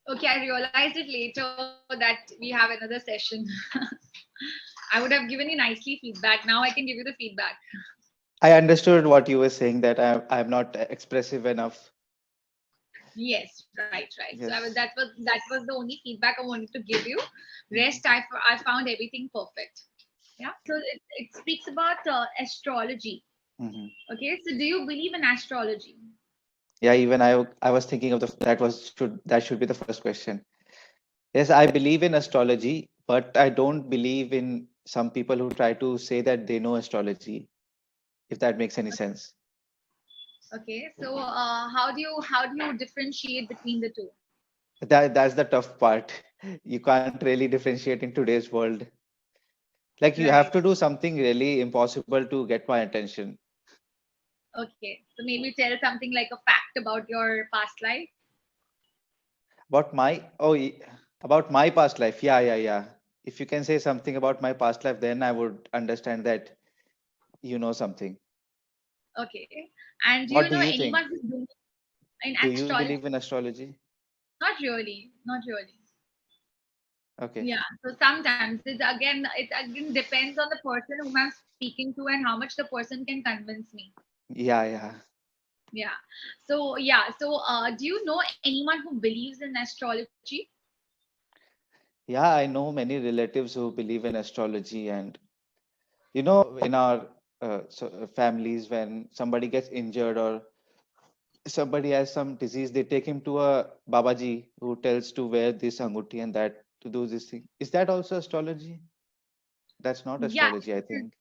Okay, I realized it later that we have another session. I would have given you nicely feedback. Now I can give you the feedback. I understood what you were saying, that I'm not expressive enough. Yes, right. So Yes. that was the only feedback I wanted to give you. Mhm. Rest, I found everything perfect. Yeah. So it speaks about astrology. Mhm. Okay. So do you believe in astrology? Yeah, even I was thinking of that should be the first question. Yes, I believe in astrology, but I don't believe in some people who try to say that they know astrology, if that makes any sense. Okay. So how do you differentiate between the two? That's the tough part. You can't really differentiate in today's world. Like you have Right. to do something really impossible to get my attention. Okay. So maybe tell something like a fact about your past life. About my about my past life. Yeah. If you can say something about my past life, then I would understand that you know something. Okay. And do What you do know you think? anyone who's doing in Do you astrology? believe in astrology? Not really. Not really. Okay. Yeah. So sometimes it again depends on the person whom I'm speaking to and how much the person can convince me. Yeah. Yeah. So yeah. So do you know anyone who believes in astrology? Yeah, I know many relatives who believe in astrology, and in our families, when somebody gets injured or somebody has some disease, they take him to a Babaji who tells to wear this anguti and that to do this thing. Is that also astrology? That's not Yeah. astrology, I It is, think.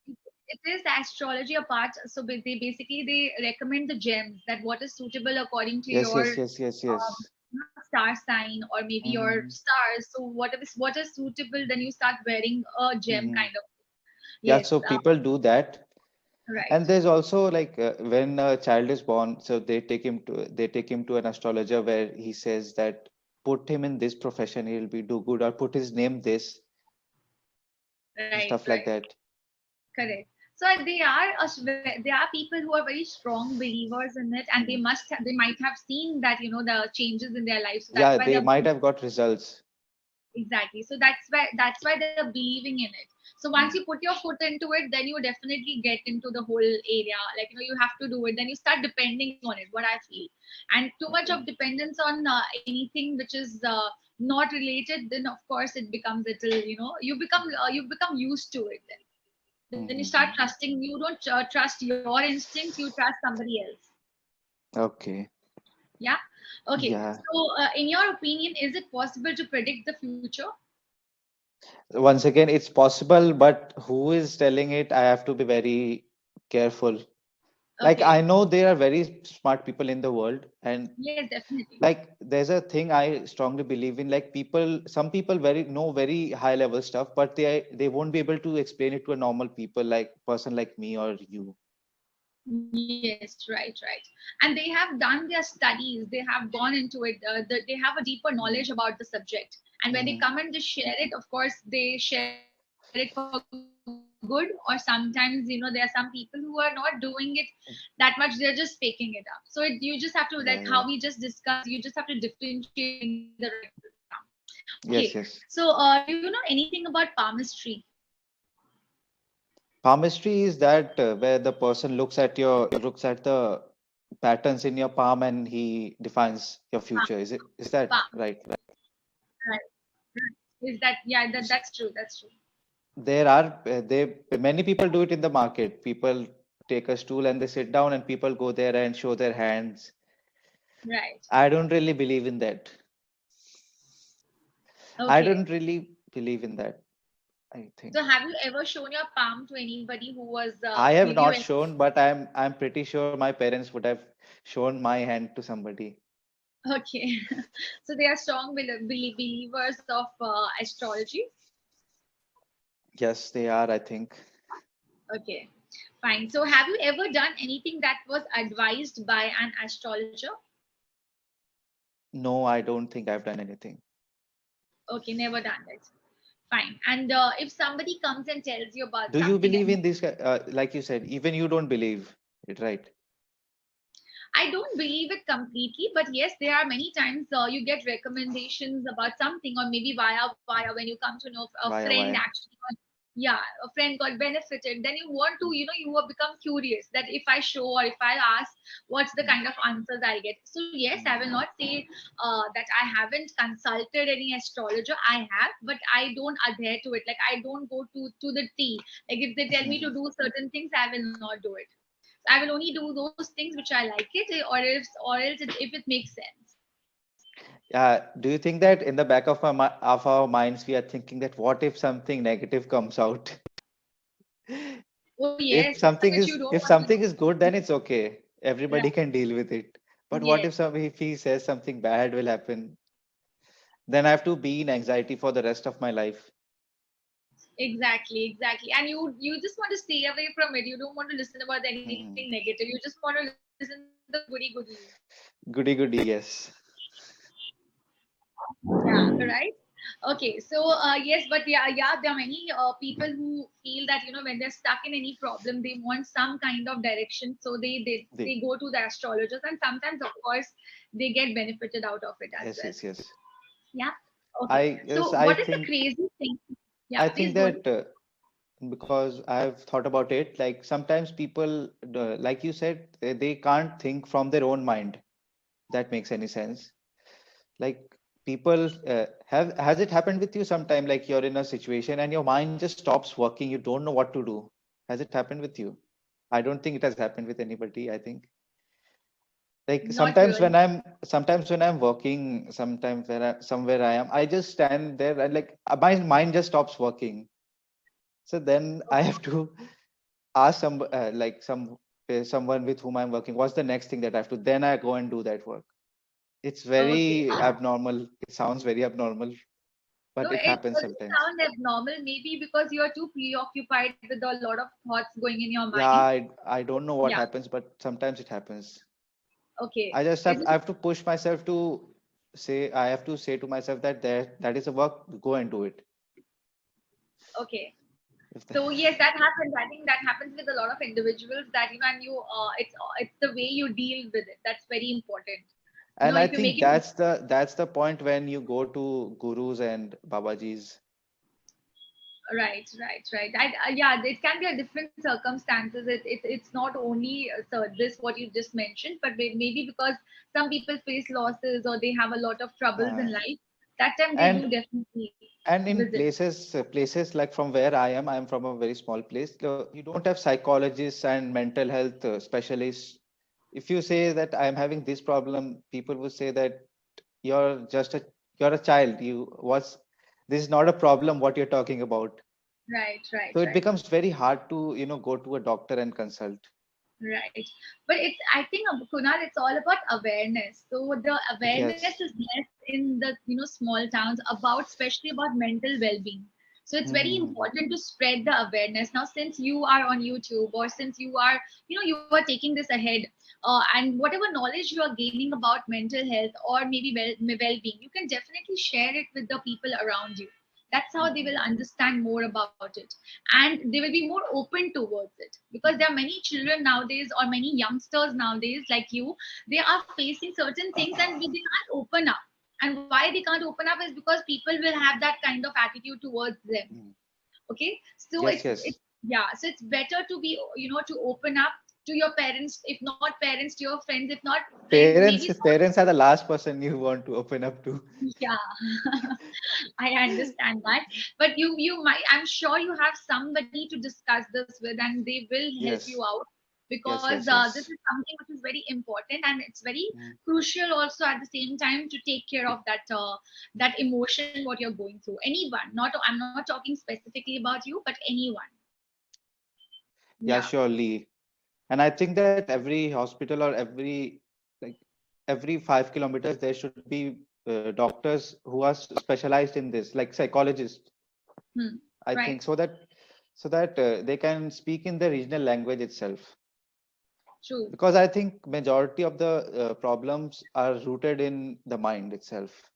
it is astrology apart. So they recommend the gems that what is suitable according to Yes, your yes, yes, yes, yes. star sign or maybe your Mm-hmm. stars. So what is suitable, then you start wearing a gem Mm-hmm. kind of. Yeah, Yes. so people do that. Right. And there's also like when a child is born, so they take him to an astrologer where he says that put him in this profession, he'll be do good, or put his name this and Right. stuff like Right. that. Correct. So there are people who are very strong believers in it, and Mhm. they might have seen that the changes in their life. So that's Yeah, why they they're might have got results. exactly. So that's why they're believing in it. So once you Mhm. put your foot into it, then you definitely get into the whole area. Like you have to do it. Then you start depending on it. What I feel, and too much of Okay. dependence on anything which is not related, then of course it becomes little. You become used to it. Then you start Mhm. trusting. You don't trust your instincts. You trust somebody else. Okay. Yeah. Okay. Yeah. So, in your opinion, is it possible to predict the future? Once again, it's possible, but who is telling it? I have to be very careful. Like Okay. I know there are very smart people in the world, and Yes, definitely. like there's a thing I strongly believe in. Like some people very know very high level stuff, but they won't be able to explain it to a normal people, like person like me or you. Yes, right. And they have done their studies. They have gone into it. They have a deeper knowledge Mhm. about the subject. And when they come Mhm. and just share it, of course, they share it for good. Or sometimes, there are some people who are not doing it that much. They're just faking it up. So you just have to, like how we just discussed, you Yeah, just have yeah. to differentiate between the right and the wrong. Okay. So, Yes, do you know yes. anything about palmistry? Palmistry is that where the person looks at the patterns in your palm and he defines your future. Is Palm. that right? Right. Right. Is that yeah? That's true. That's true. There are they many people do it in the market. People take a stool and they sit down and people go there and show their hands. Right. I don't really believe in that. I Okay. don't really believe in that, I think. So, have you ever shown your palm to anybody who was I have give you not any? shown, but I'm pretty sure my parents would have shown my hand to somebody. Okay. So they are strong believers of astrology. Yes, they are, I think. Okay. Fine. So, have you ever done anything that was advised by an astrologer? No, I don't think I've done anything. Okay, never done it. Fine. And if somebody comes and tells you about Do you something, believe and in this? Like you said, even you don't believe it, right? I don't believe it completely, but yes, there are many times you get recommendations about something, or maybe via when you come to know a friend Why? actually got, yeah, a friend got benefited. Then you want to, you have become curious that if I show or if I ask, what's the kind of answers I'll get. So yes, I will not say that I haven't consulted any astrologer. I have, but I don't adhere to it. Like I don't go to the T. Like if they tell me to do certain things, I will not do it. I will only do those things which I like it, or else if it makes sense. Do you think that in the back of of our minds we are thinking that what if something negative comes out? Oh yes, which you don't If want to something is know. good, then it's okay. Everybody Right. can deal with it. But what Yes. if if he says something bad will happen? Then I have to be in anxiety for the rest of my life. Exactly. Exactly. And you just want to stay away from it. You don't want to listen about anything Hmm. negative. You just want to listen to the goody good news. Goody goody, yes. Yeah. Right. Okay. So yes, but yeah, there are many people who feel that when they're stuck in any problem, they want some kind of direction. So The they go to the astrologers, and sometimes, of course, they get benefited out of it as yes, well. yes, yes. Yeah. Okay. I yes, So what is the crazy thing? Yeah. I Please think go ahead. that because I've thought about it, like sometimes people, like you said, they can't think from their own mind. That makes any sense. Like people have has it happened with you sometime? Like you're in a situation and your mind just stops working. You don't know what to do. Has it happened with you? I don't think it has happened with anybody. I think like Not really. sometimes when I'm working, sometimes somewhere I am, I just stand there and like my mind just stops working. So then I have to ask someone with whom I'm working, what's the next thing that I have to? Then I go and do that work. It's Okay. very abnormal. It sounds very abnormal, No, but it it happens doesn't sometimes. sound abnormal. Maybe because you're too preoccupied with a lot of thoughts going in your Yeah, mind. I don't know what Yeah. happens, but sometimes it happens. Okay. Is I it have to push myself to I have to say to myself that that is a work, go and do it. okay? If the, So yes, that happens. I think that happens with a lot of individuals. That and it's the way you deal with it. That's very important. and I If you think make it that's the point when you go to gurus and babajis. right, right, right. Yeah, it can be a different circumstances. It's not only this what you just mentioned, but maybe because some people face losses or they have a lot of troubles Uh, in life. That time they and do definitely and in visit. places like from where I am from a very small place. You don't have psychologists and mental health specialists. If you say that I'm having this problem, people will say that you're just a you're a child. This is not a problem what you're talking about. Right, right, So it right. becomes very hard to go to a doctor and consult. Right. But I think, Kunal, it's all about awareness. So the awareness Yes. is less in the, small towns about, especially about mental well-being. So it's very Hmm. important to spread the awareness. Now, since you are on YouTube, or since you are, you are taking this ahead, and whatever knowledge you are gaining about mental health or maybe well-being, you can definitely share it with the people around you. That's how they Hmm. will understand more about it, and they will be more open towards it, because there are Hmm. many children nowadays or many youngsters nowadays like you. They are facing certain things and they can't open up. And why they can't open up is because people will have that kind of attitude towards them. Hmm. Okay, so Yes, it's yes. yeah, so it's better to be, to open up to your parents, if not parents, to your friends, if not friends, maybe Parents are the last person you want to open up to. yeah. I understand that, but you might, I'm sure you have somebody to discuss this with, and they will help you Yes. out, Yes, because yes, this is yes. something which is very important, and it's very Mm. crucial also at the same time to take care of that emotion what you're going through. Anyone, not I'm not talking specifically about you, but anyone. Yeah, Yeah. surely. And I think that every hospital or like every 5 kilometers there should be doctors who are specialized in this, like psychologists. Hmm. I Right. think so that they can speak in the regional language itself. True. Because I think majority of the problems are rooted in the mind itself.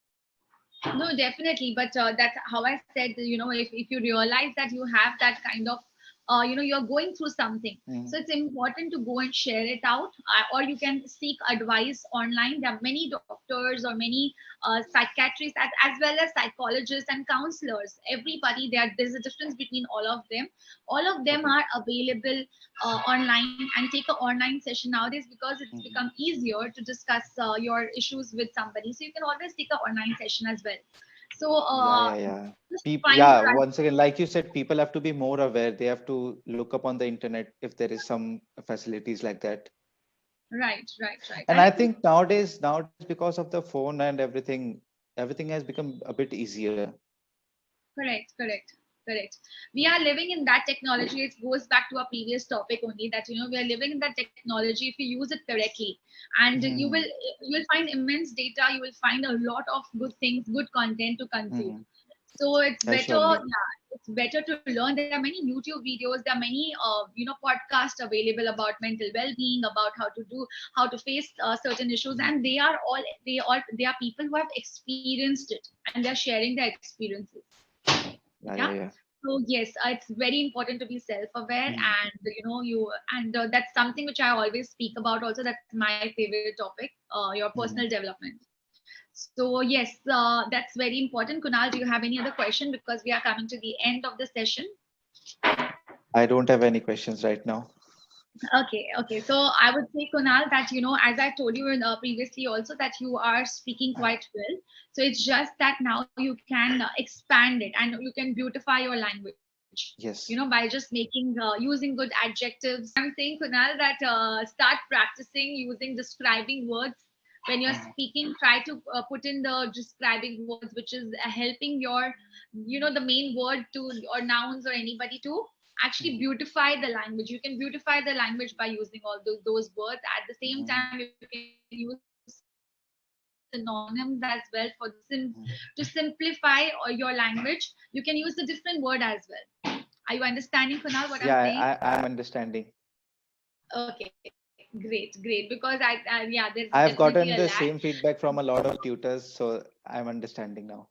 No, definitely. But that's how I said, if you realize that you have that kind of you're going through something. So Mhm. it's important to go and share it out, or you can seek advice online. There are many doctors or many psychiatrists, as well as psychologists and counselors. Everybody there, there's a difference between all of them. All of them Okay. are available online, and take an online session nowadays because it's become Mhm. easier to discuss your issues with somebody. So you can always take an online session as well. So Yeah, yeah, yeah. just People, find the yeah, right. once again, like you said, people have to be more aware. They have to look up on the internet if there is some facilities like that. Right. And And I it's think nowadays, because of the phone and everything has become a bit easier. correct. We are living in that technology. It goes back to our previous topic only, that we are living in that technology if you use it correctly, and Mhm. you will find immense data. You will find a lot of good things, good content to consume. Mhm. So it's Yeah, better, surely. yeah, it's better to learn. There are many YouTube videos. There are many podcasts available about mental well-being, about how to face certain issues, Mhm. and they are people who have experienced it, and they're sharing their experiences. Yeah, Yeah. yeah, yeah. So yes, it's very important to be self-aware, Mhm. and that's something which I always speak about also. That's my favorite topic, your personal Mhm. development. So yes, that's very important. Kunal, do you have any other question, because we are coming to the end of the session? I don't have any questions right now. Okay. So I would say, Kunal, that as I told you previously also, that you are speaking quite well. So it's just that now you can expand it, and you can beautify your language. By Yes. just making using good adjectives. I'm saying, Kunal, that start practicing using describing words when you're Mhm. speaking. Try to put in the describing words, which is helping your the main word to, or nouns, or anybody to actually Mhm. beautify the language. You can beautify the language by using all those words. At the same Mhm. time, you can use synonyms as well to simplify your Mhm. language. You can use the different word as well. Are you understanding, Kunal, what I'm saying? Yeah, I'm understanding. Okay, great. Because yeah, there's I've definitely gotten a the lag. same feedback from a lot of tutors, so I'm understanding now.